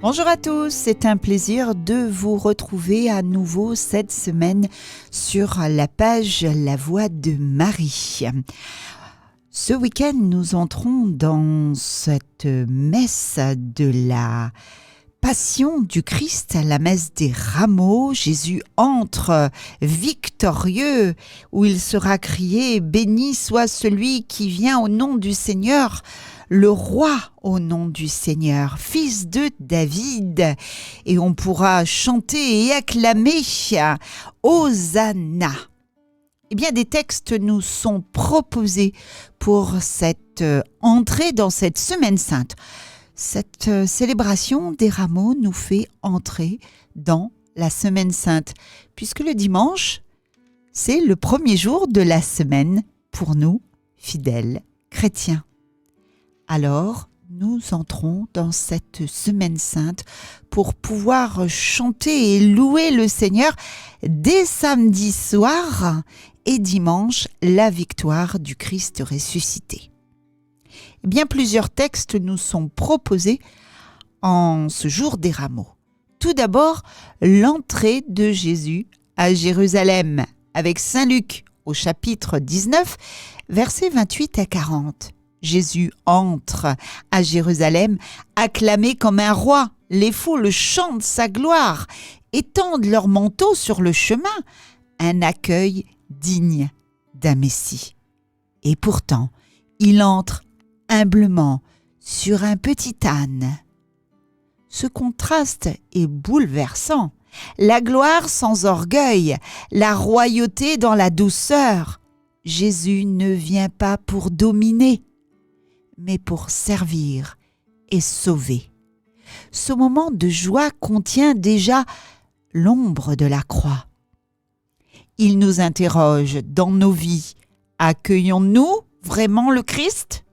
Bonjour à tous, c'est un plaisir de vous retrouver à nouveau cette semaine sur la page La Voix de Marie. Ce week-end, nous entrons dans cette messe de la Passion du Christ, la messe des rameaux. Jésus entre victorieux, où il sera crié « Béni soit celui qui vient au nom du Seigneur ». Le roi au nom du Seigneur, fils de David, et on pourra chanter et acclamer Hosanna. Eh bien, des textes nous sont proposés pour cette entrée dans cette semaine sainte. Cette célébration des rameaux nous fait entrer dans la semaine sainte, puisque le dimanche, c'est le premier jour de la semaine pour nous, fidèles chrétiens. Alors, nous entrons dans cette semaine sainte pour pouvoir chanter et louer le Seigneur dès samedi soir et dimanche, la victoire du Christ ressuscité. Eh bien, plusieurs textes nous sont proposés en ce jour des rameaux. Tout d'abord, l'entrée de Jésus à Jérusalem avec Saint Luc au chapitre 19, versets 28 à 40. Jésus entre à Jérusalem, acclamé comme un roi. Les foules chantent sa gloire, étendent leurs manteaux sur le chemin, un accueil digne d'un Messie. Et pourtant, il entre humblement sur un petit âne. Ce contraste est bouleversant. La gloire sans orgueil, la royauté dans la douceur. Jésus ne vient pas pour dominer, mais pour servir et sauver. Ce moment de joie contient déjà l'ombre de la croix. Il nous interroge dans nos vies. Accueillons-nous vraiment le Christ ?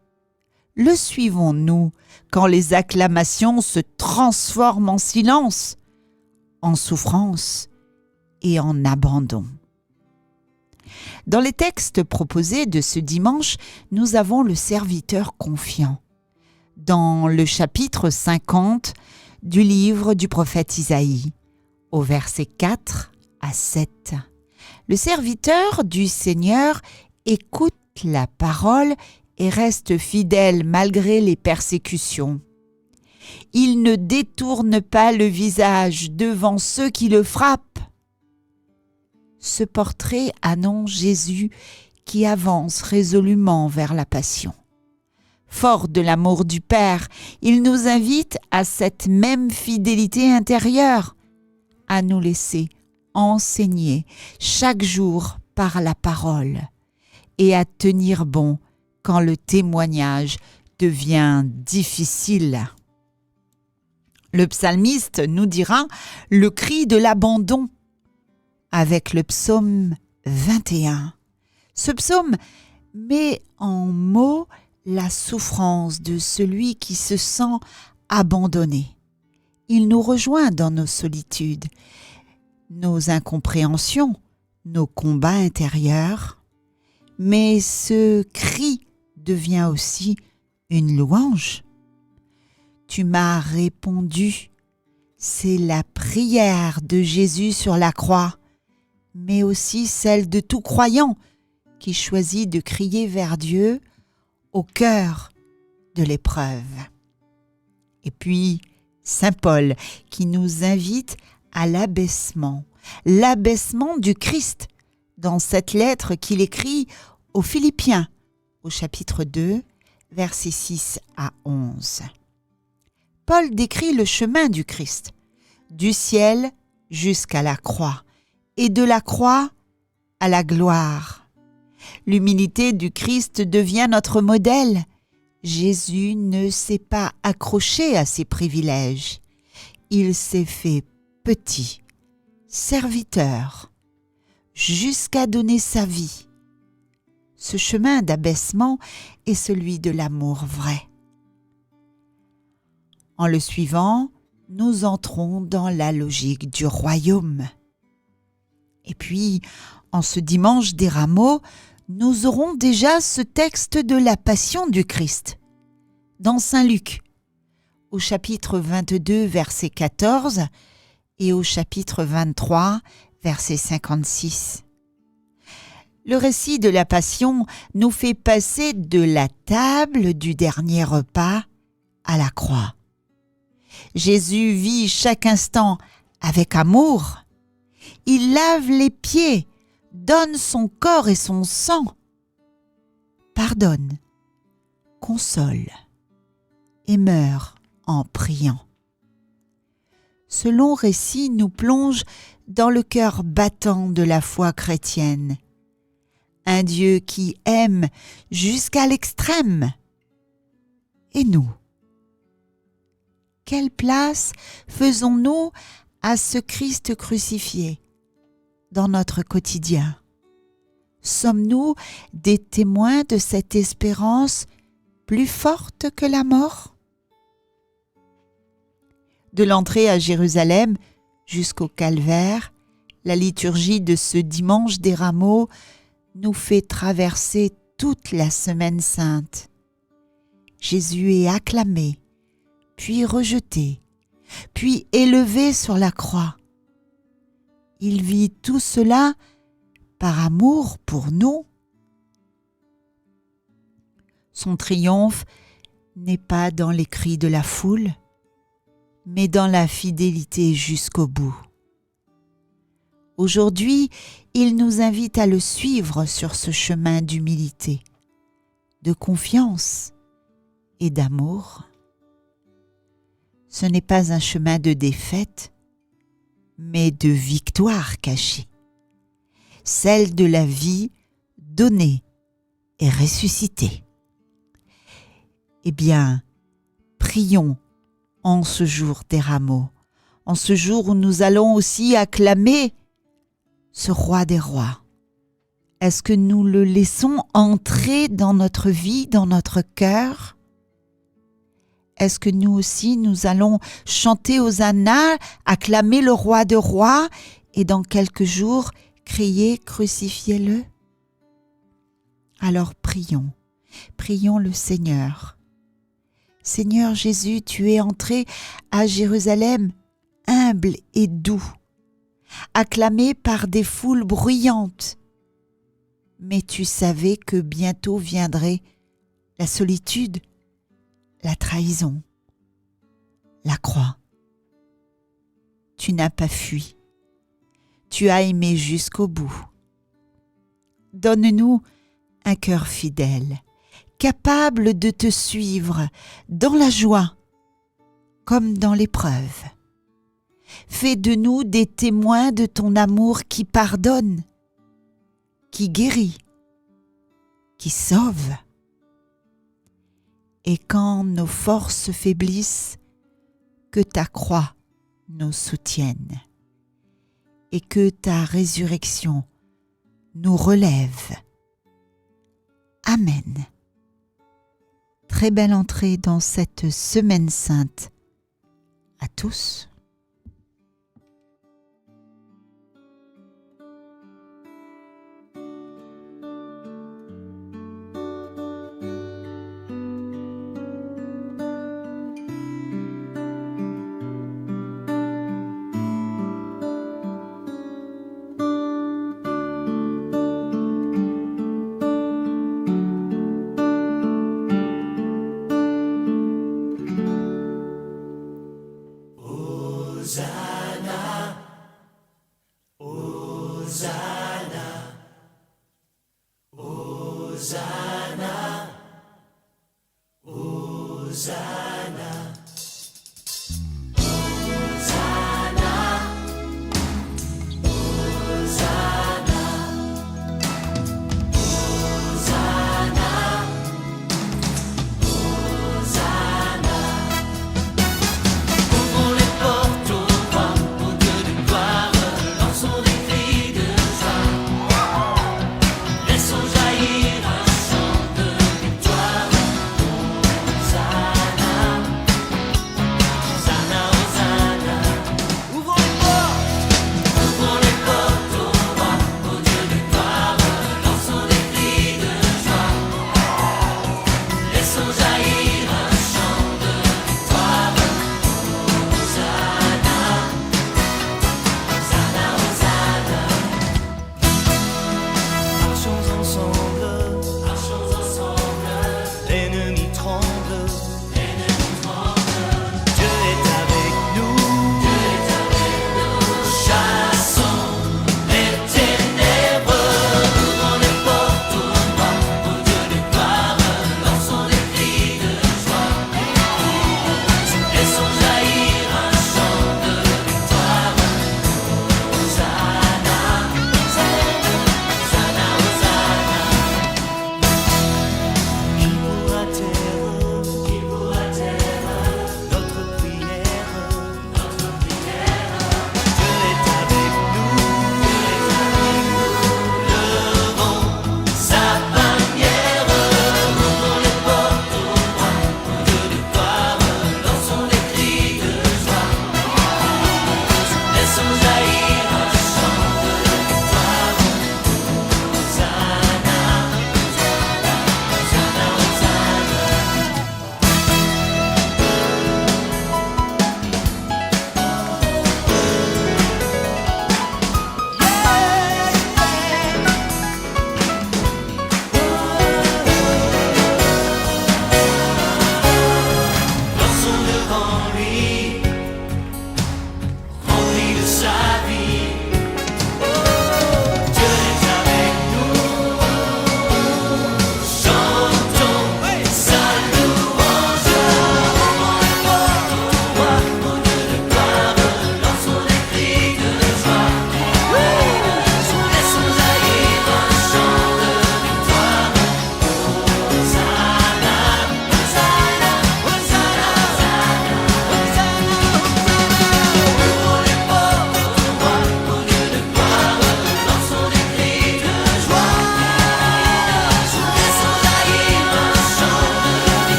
Le suivons-nous quand les acclamations se transforment en silence, en souffrance et en abandon ? Dans les textes proposés de ce dimanche, nous avons le serviteur confiant. Dans le chapitre 50 du livre du prophète Isaïe, au verset 4 à 7. Le serviteur du Seigneur écoute la parole et reste fidèle malgré les persécutions. Il ne détourne pas le visage devant ceux qui le frappent. Ce portrait annonce Jésus qui avance résolument vers la passion. Fort de l'amour du Père, il nous invite à cette même fidélité intérieure, à nous laisser enseigner chaque jour par la parole et à tenir bon quand le témoignage devient difficile. Le psalmiste nous dira le cri de l'abandon avec le psaume 21. Ce psaume met en mots la souffrance de celui qui se sent abandonné. Il nous rejoint dans nos solitudes, nos incompréhensions, nos combats intérieurs. Mais ce cri devient aussi une louange. Tu m'as répondu. C'est la prière de Jésus sur la croix, mais aussi celle de tout croyant qui choisit de crier vers Dieu au cœur de l'épreuve. Et puis, Saint Paul qui nous invite à l'abaissement du Christ dans cette lettre qu'il écrit aux Philippiens, au chapitre 2, versets 6 à 11. Paul décrit le chemin du Christ, du ciel jusqu'à la croix, et de la croix à la gloire. L'humilité du Christ devient notre modèle. Jésus ne s'est pas accroché à ses privilèges. Il s'est fait petit, serviteur, jusqu'à donner sa vie. Ce chemin d'abaissement est celui de l'amour vrai. En le suivant, nous entrons dans la logique du royaume. Et puis, en ce dimanche des rameaux, nous aurons déjà ce texte de la Passion du Christ. Dans Saint Luc, au chapitre 22, verset 14 et au chapitre 23, verset 56. Le récit de la Passion nous fait passer de la table du dernier repas à la croix. Jésus vit chaque instant avec amour. Il lave les pieds, donne son corps et son sang, pardonne, console et meurt en priant. Ce long récit nous plonge dans le cœur battant de la foi chrétienne. Un Dieu qui aime jusqu'à l'extrême. Et nous? Quelle place faisons-nous à ce Christ crucifié dans notre quotidien? Sommes-nous des témoins de cette espérance plus forte que la mort? De l'entrée à Jérusalem jusqu'au calvaire, la liturgie de ce dimanche des Rameaux nous fait traverser toute la Semaine sainte. Jésus est acclamé, puis rejeté, puis élevé sur la croix. Il vit tout cela par amour pour nous. Son triomphe n'est pas dans les cris de la foule, mais dans la fidélité jusqu'au bout. Aujourd'hui, il nous invite à le suivre sur ce chemin d'humilité, de confiance et d'amour. Ce n'est pas un chemin de défaite, mais de victoire cachée, celle de la vie donnée et ressuscitée. Eh bien, prions en ce jour des Rameaux, en ce jour où nous allons aussi acclamer ce roi des rois. Est-ce que nous le laissons entrer dans notre vie, dans notre cœur? Est-ce que nous aussi, nous allons chanter Hosanna, acclamer le roi des rois et dans quelques jours, crier « Crucifiez-le » ? Alors prions, prions le Seigneur. Seigneur Jésus, tu es entré à Jérusalem humble et doux, acclamé par des foules bruyantes. Mais tu savais que bientôt viendrait la solitude, la trahison, la croix. Tu n'as pas fui. Tu as aimé jusqu'au bout. Donne-nous un cœur fidèle, capable de te suivre dans la joie comme dans l'épreuve. Fais de nous des témoins de ton amour qui pardonne, qui guérit, qui sauve. Et quand nos forces faiblissent, que ta croix nous soutienne et que ta résurrection nous relève. Amen. Très belle entrée dans cette Semaine sainte. À tous.